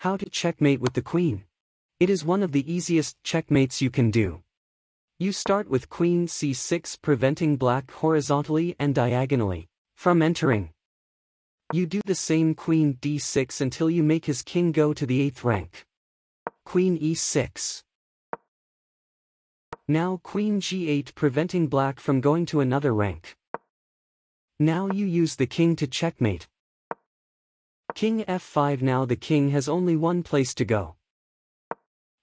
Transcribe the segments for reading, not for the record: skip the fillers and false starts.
How to checkmate with the queen. It is one of the easiest checkmates you can do. You start with queen c6, preventing black horizontally and diagonally from entering. You do the same queen d6 until you make his king go to the 8th rank. Queen e6. Now queen g8, preventing black from going to another rank. Now you use the king to checkmate. King f5. Now the king has only one place to go.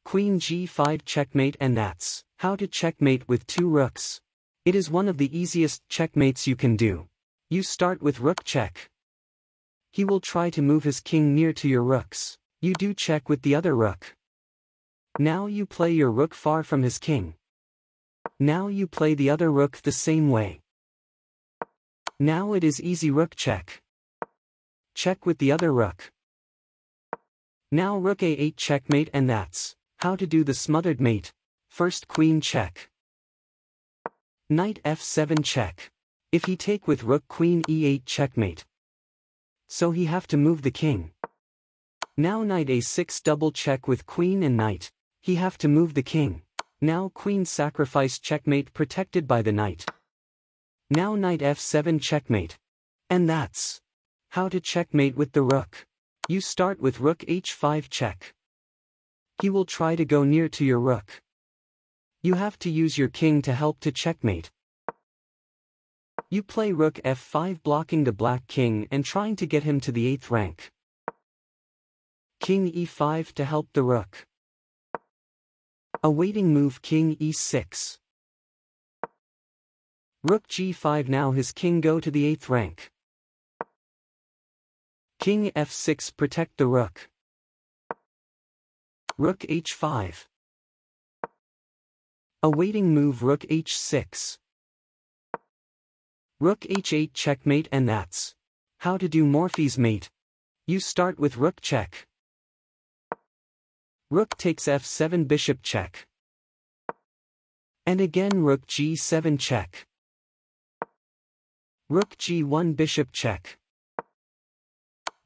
Queen g5 checkmate, and that's how to checkmate with 2 rooks. It is one of the easiest checkmates you can do. You start with rook check. He will try to move his king near to your rooks. You do check with the other rook. Now you play your rook far from his king. Now you play the other rook the same way. Now it is easy rook check. Check with the other rook. Now rook a8 checkmate, and that's how to do the smothered mate. First queen check. Knight f7 check. If he take with rook, queen e8 checkmate. So he have to move the king. Now knight a6 double check with queen and knight. He have to move the king. Now queen sacrifice checkmate, protected by the knight. Now knight f7 checkmate. And that's how to checkmate with the rook. You start with rook h5 check. He will try to go near to your rook. You have to use your king to help to checkmate. You play rook f5, blocking the black king and trying to get him to the 8th rank. King e5 to help the rook. Awaiting move king e6. Rook g5. Now his king go to the 8th rank. King f6, protect the rook. Rook h5. Awaiting move rook h6. Rook h8 checkmate, and that's how to do Morphy's mate. You start with rook check. Rook takes f7, bishop check. And again rook g7 check. Rook g1, bishop check.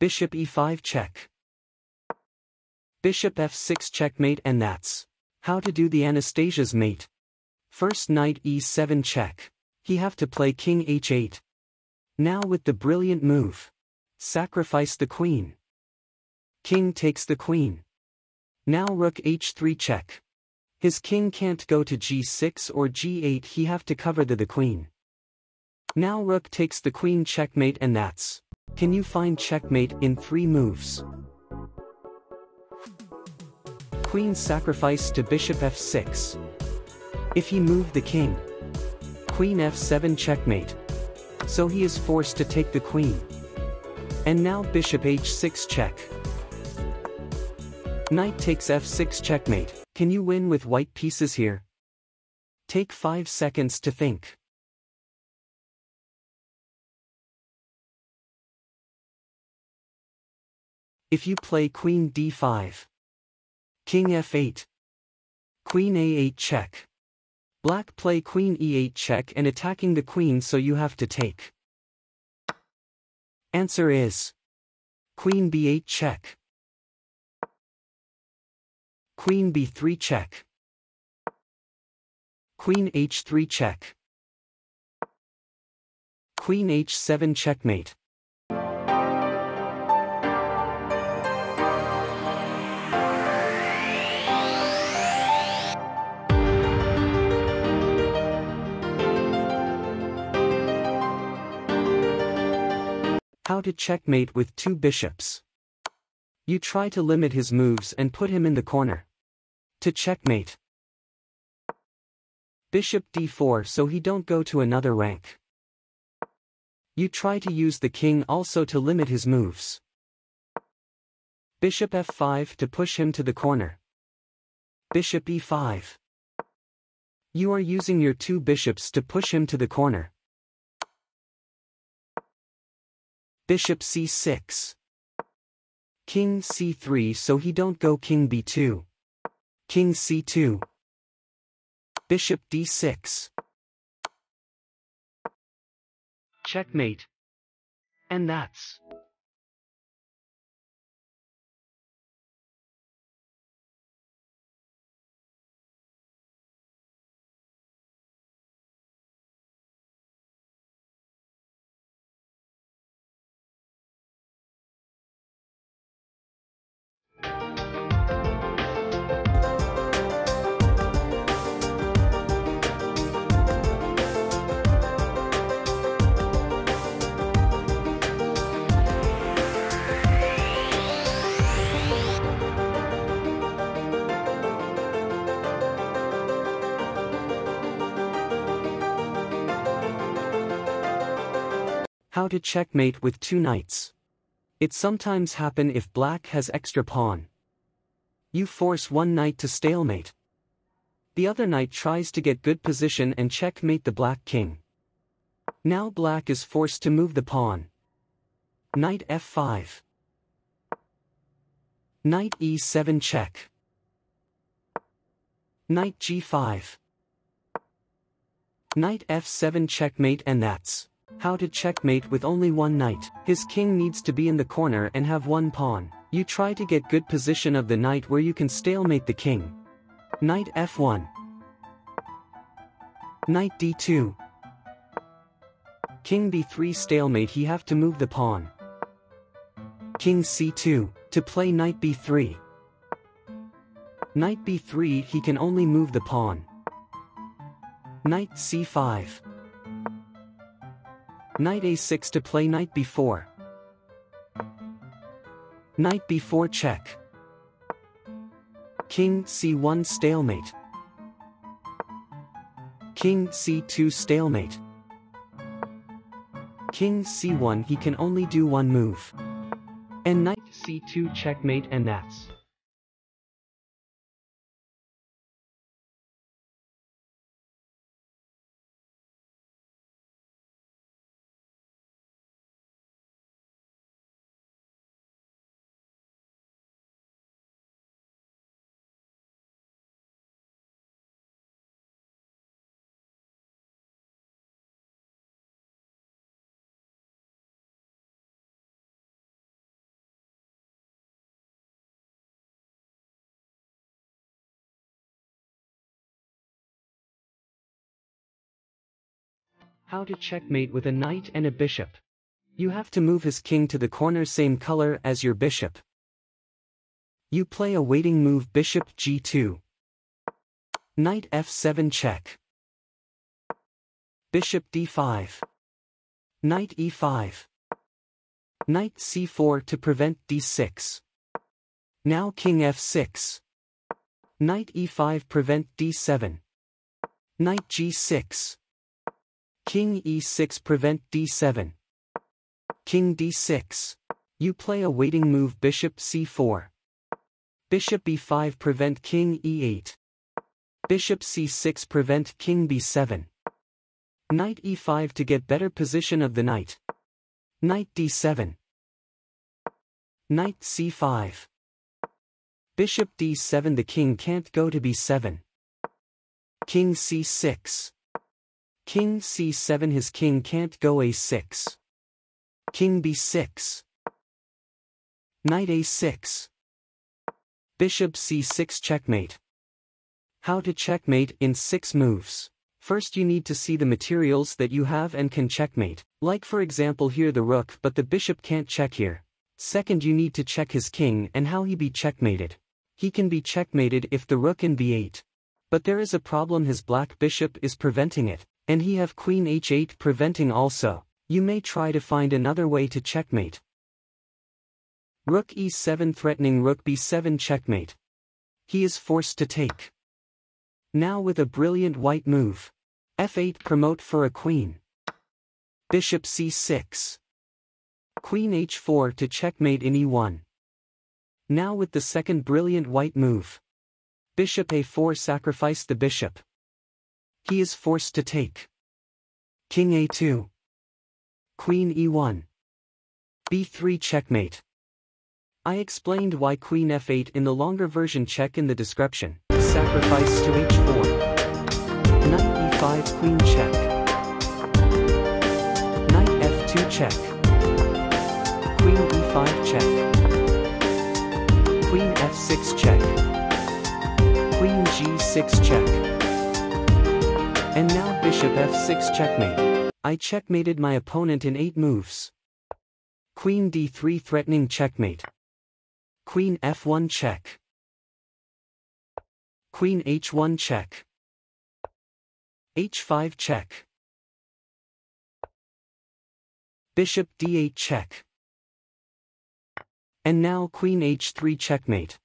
Bishop e5 check. Bishop f6 checkmate, and that's how to do the Anastasia's mate. First knight e7 check. He have to play king h8. Now with the brilliant move. Sacrifice the queen. King takes the queen. Now rook h3 check. His king can't go to g6 or g8, he have to cover the queen. Now rook takes the queen checkmate, and that's can you find checkmate in 3 moves. Queen sacrifice to bishop f6. If he move the king. Queen f7 checkmate. So he is forced to take the queen. And now bishop h6 check. Knight takes f6 checkmate. Can you win with white pieces here? Take 5 seconds to think. If you play queen d5. King f8. Queen a8 check. Black play queen e8 check and attacking the queen, so you have to take. Answer is queen b8 check. Queen b3 check. Queen h3 check. Queen h7 checkmate. How to checkmate with 2 bishops. You try to limit his moves and put him in the corner. To checkmate. Bishop d4, so he don't go to another rank. You try to use the king also to limit his moves. Bishop f5 to push him to the corner. Bishop e5. You are using your 2 bishops to push him to the corner. Bishop c6. King c3, so he don't go king b2. King c2. Bishop d6. Checkmate. And that's How to checkmate with two knights. It sometimes happen if black has extra pawn. You force one knight to stalemate. The other knight tries to get good position and checkmate the black king. Now black is forced to move the pawn. Knight f5. Knight e7 check. Knight g5. Knight f7 checkmate, and that's how to checkmate with only one knight. His king needs to be in the corner and have one pawn. You try to get good position of the knight where you can stalemate the king. Knight f1. Knight d2. King b3 stalemate, he have to move the pawn. King c2, to play knight b3. Knight b3, he can only move the pawn. Knight c5. Knight a6 to play knight b4. Knight b4 check. King c1 stalemate. King c2 stalemate. King c1, he can only do one move. And knight c2 checkmate, and that's how to checkmate with a knight and a bishop. You have to move his king to the corner same color as your bishop. You play a waiting move, bishop g2. Knight f7 check. Bishop d5. Knight e5. Knight c4 to prevent d6. Now king f6. Knight e5 prevent d7. Knight g6. King e6 prevent d7. King d6. You play a waiting move, bishop c4. Bishop e5 prevent king e8. Bishop c6 prevent king b7. Knight e5 to get better position of the knight. Knight d7. Knight c5. Bishop d7, the king can't go to b7. King c6. King c7, his king can't go a6. King b6. Knight a6. Bishop c6 checkmate. How to checkmate in 6 moves. First, you need to see the materials that you have and can checkmate. Like for example here the rook, but the bishop can't check here. Second, you need to check his king and how he be checkmated. He can be checkmated if the rook in b8. But there is a problem, his black bishop is preventing it. And he have queen h8 preventing also. You may try to find another way to checkmate. Rook e7 threatening rook b7 checkmate. He is forced to take. Now with a brilliant white move. f8 promote for a queen. Bishop c6. Queen h4 to checkmate in e1. Now with the second brilliant white move. Bishop a4 sacrifice the bishop. He is forced to take. King a2. Queen e1. b3 checkmate. I explained why queen f8 in the longer version, check in the description. Sacrifice to h4. Knight e5 queen check. Knight f2 check. Queen e5 check. Queen f6 check. Queen g6 check. And now bishop f6 checkmate. I checkmated my opponent in 8 moves. Queen d3 threatening checkmate. Queen f1 check. Queen h1 check. h5 check. Bishop d8 check. And now queen h3 checkmate.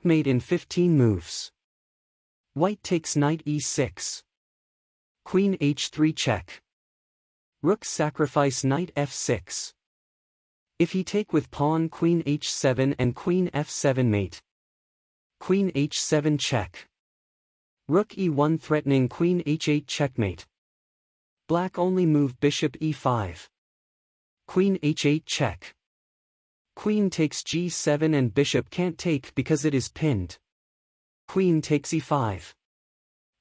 Checkmate in 15 moves. White takes knight e6. Queen h3 check. Rook sacrifice knight f6. If he take with pawn queen h7 and queen f7 mate. Queen h7 check. Rook e1 threatening queen h8 checkmate. Black only move bishop e5. Queen h8 check. Queen takes g7 and bishop can't take because it is pinned. Queen takes e5.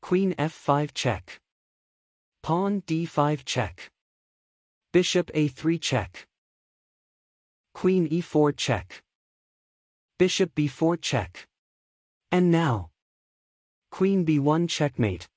Queen f5 check. Pawn d5 check. Bishop a3 check. Queen e4 check. Bishop b4 check. And now. Queen b1 checkmate.